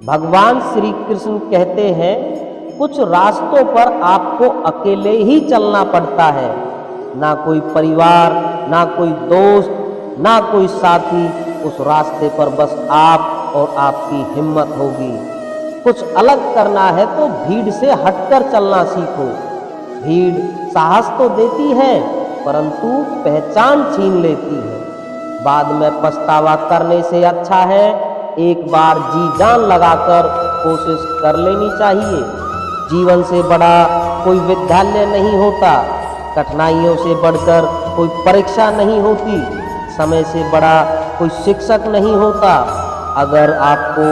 भगवान श्री कृष्ण कहते हैं कुछ रास्तों पर आपको अकेले ही चलना पड़ता है, ना कोई परिवार, ना कोई दोस्त, ना कोई साथी। उस रास्ते पर बस आप और आपकी हिम्मत होगी। कुछ अलग करना है तो भीड़ से हटकर चलना सीखो। भीड़ साहस तो देती है परंतु पहचान छीन लेती है। बाद में पछतावा करने से अच्छा है एक बार जी जान लगाकर कोशिश कर लेनी चाहिए। जीवन से बड़ा कोई विद्यालय नहीं होता, कठिनाइयों से बढ़कर कोई परीक्षा नहीं होती, समय से बड़ा कोई शिक्षक नहीं होता। अगर आपको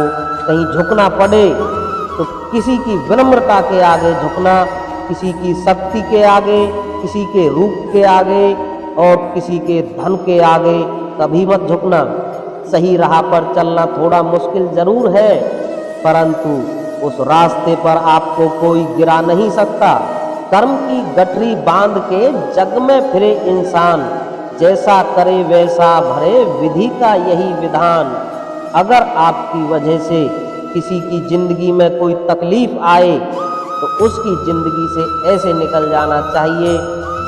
कहीं झुकना पड़े तो किसी की विनम्रता के आगे झुकना, किसी की शक्ति के आगे, किसी के रूप के आगे और किसी के धन के आगे कभी मत झुकना। सही राह पर चलना थोड़ा मुश्किल जरूर है परंतु उस रास्ते पर आपको कोई गिरा नहीं सकता। कर्म की गठरी बांध के जग में फिरे इंसान, जैसा करे वैसा भरे विधि का यही विधान। अगर आपकी वजह से किसी की जिंदगी में कोई तकलीफ आए तो उसकी जिंदगी से ऐसे निकल जाना चाहिए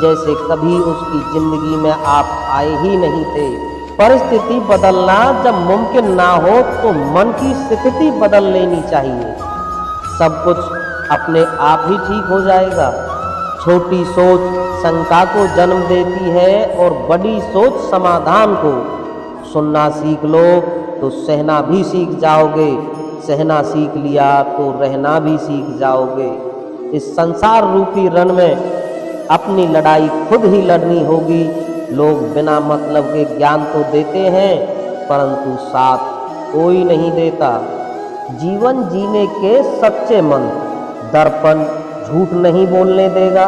जैसे कभी उसकी जिंदगी में आप आए ही नहीं थे। परिस्थिति बदलना जब मुमकिन ना हो तो मन की स्थिति बदल लेनी चाहिए। सब कुछ अपने आप ही ठीक हो जाएगा। छोटी सोच शंका को जन्म देती है और बड़ी सोच समाधान को। सुनना सीख लो तो सहना भी सीख जाओगे, सहना सीख लिया तो रहना भी सीख जाओगे। इस संसार रूपी रण में अपनी लड़ाई खुद ही लड़नी होगी। लोग बिना मतलब के ज्ञान तो देते हैं परंतु साथ कोई नहीं देता। जीवन जीने के सच्चे मंत्र, दर्पण झूठ नहीं बोलने देगा,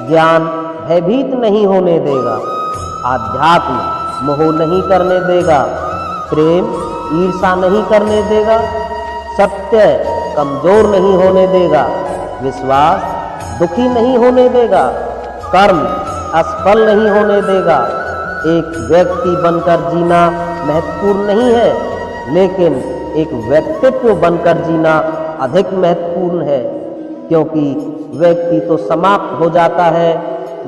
ज्ञान भयभीत नहीं होने देगा, आध्यात्म मोह नहीं करने देगा, प्रेम ईर्षा नहीं करने देगा, सत्य कमजोर नहीं होने देगा, विश्वास दुखी नहीं होने देगा, कर्म असफल नहीं होने देगा। एक व्यक्ति बनकर जीना महत्वपूर्ण नहीं है लेकिन एक व्यक्तित्व बनकर जीना अधिक महत्वपूर्ण है, क्योंकि व्यक्ति तो समाप्त हो जाता है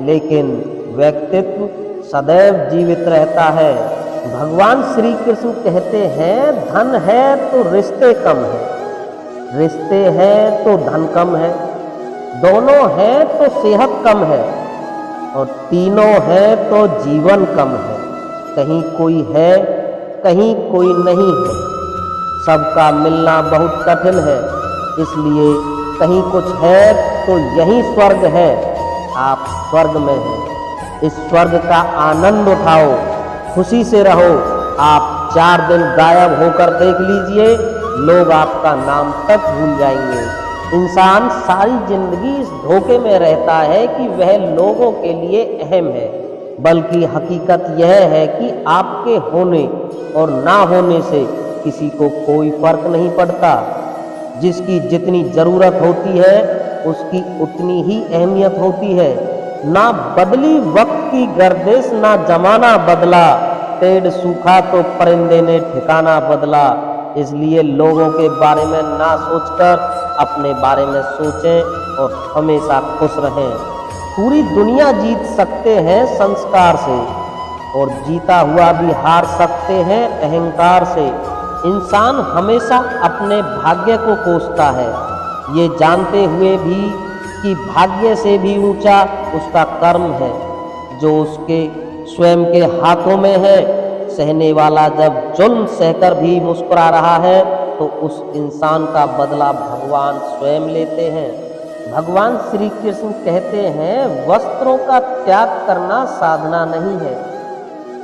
लेकिन व्यक्तित्व सदैव जीवित रहता है। भगवान श्री कृष्ण कहते हैं धन है तो रिश्ते कम है, रिश्ते हैं तो धन कम है, दोनों हैं तो सेहत कम है और तीनों है तो जीवन कम है। कहीं कोई है कहीं कोई नहीं है, सबका मिलना बहुत कठिन है, इसलिए कहीं कुछ है तो यही स्वर्ग है। आप स्वर्ग में हैं, इस स्वर्ग का आनंद उठाओ, खुशी से रहो। आप 4 दिन गायब होकर देख लीजिए, लोग आपका नाम तक भूल जाएंगे। इंसान सारी जिंदगी इस धोखे में रहता है कि वह लोगों के लिए अहम है, बल्कि हकीकत यह है कि आपके होने और ना होने से किसी को कोई फर्क नहीं पड़ता। जिसकी जितनी जरूरत होती है उसकी उतनी ही अहमियत होती है। ना बदली वक्त की गर्दिश, ना जमाना बदला, पेड़ सूखा तो परिंदे ने ठिकाना बदला। इसलिए लोगों के बारे में ना सोचकर अपने बारे में सोचें और हमेशा खुश रहें। पूरी दुनिया जीत सकते हैं संस्कार से और जीता हुआ भी हार सकते हैं अहंकार से। इंसान हमेशा अपने भाग्य को कोसता है, ये जानते हुए भी कि भाग्य से भी ऊंचा उसका कर्म है जो उसके स्वयं के हाथों में है। सहने वाला जब जुल्म सहकर भी मुस्कुरा रहा है तो उस इंसान का बदला भगवान स्वयं लेते हैं। भगवान श्री कृष्ण कहते हैं वस्त्रों का त्याग करना साधना नहीं है,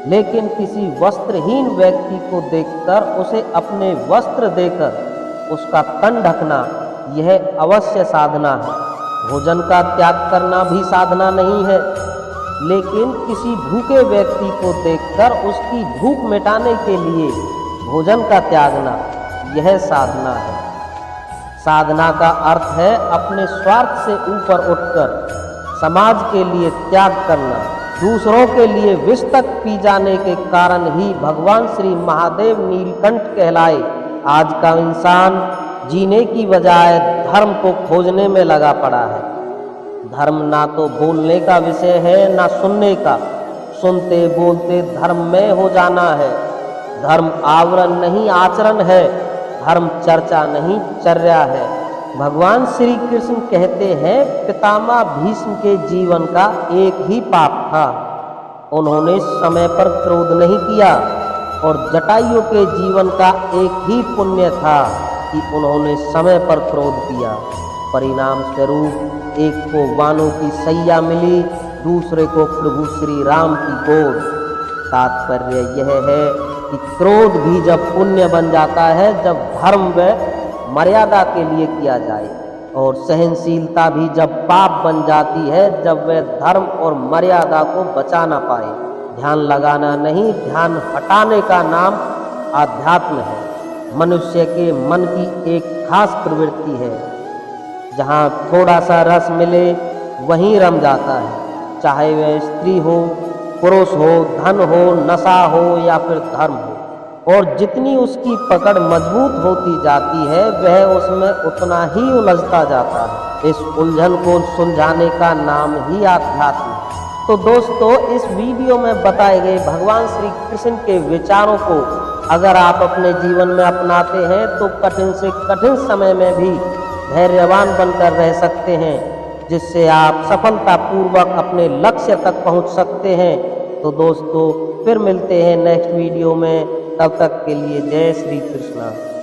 लेकिन किसी वस्त्रहीन व्यक्ति को देखकर उसे अपने वस्त्र देकर उसका तन ढकना यह अवश्य साधना है। भोजन का त्याग करना भी साधना नहीं है, लेकिन किसी भूखे व्यक्ति को देखकर उसकी भूख मिटाने के लिए भोजन का त्यागना यह साधना है। साधना का अर्थ है अपने स्वार्थ से ऊपर उठकर समाज के लिए त्याग करना। दूसरों के लिए विष तक पी जाने के कारण ही भगवान श्री महादेव नीलकंठ कहलाए। आज का इंसान जीने की बजाय धर्म को खोजने में लगा पड़ा है। धर्म ना तो बोलने का विषय है ना सुनने का, सुनते बोलते धर्म में हो जाना है। धर्म आवरण नहीं आचरण है, धर्म चर्चा नहीं चर्या है। भगवान श्री कृष्ण कहते हैं पितामह भीष्म के जीवन का एक ही पाप था, उन्होंने समय पर क्रोध नहीं किया, और जटायु के जीवन का एक ही पुण्य था कि उन्होंने समय पर क्रोध किया। परिणाम स्वरूप एक को वानों की सैया मिली, दूसरे को प्रभु श्री राम की गोद। तात्पर्य यह है कि क्रोध भी जब पुण्य बन जाता है जब धर्म व मर्यादा के लिए किया जाए, और सहनशीलता भी जब पाप बन जाती है जब वह धर्म और मर्यादा को बचा ना पाए। ध्यान लगाना नहीं, ध्यान हटाने का नाम आध्यात्म है। मनुष्य के मन की एक खास प्रवृत्ति है, जहाँ थोड़ा सा रस मिले वहीं रम जाता है, चाहे वह स्त्री हो, पुरुष हो, धन हो, नशा हो या फिर धर्म हो। और जितनी उसकी पकड़ मजबूत होती जाती है वह उसमें उतना ही उलझता जाता है। इस उलझन को सुलझाने का नाम ही आध्यात्म है। तो दोस्तों, इस वीडियो में बताए गए भगवान श्री कृष्ण के विचारों को अगर आप अपने जीवन में अपनाते हैं तो कठिन से कठिन समय में भी धैर्यवान बनकर रह सकते हैं, जिससे आप सफलतापूर्वक अपने लक्ष्य तक पहुंच सकते हैं। तो दोस्तों, फिर मिलते हैं नेक्स्ट वीडियो में, तब तक के लिए जय श्री कृष्ण।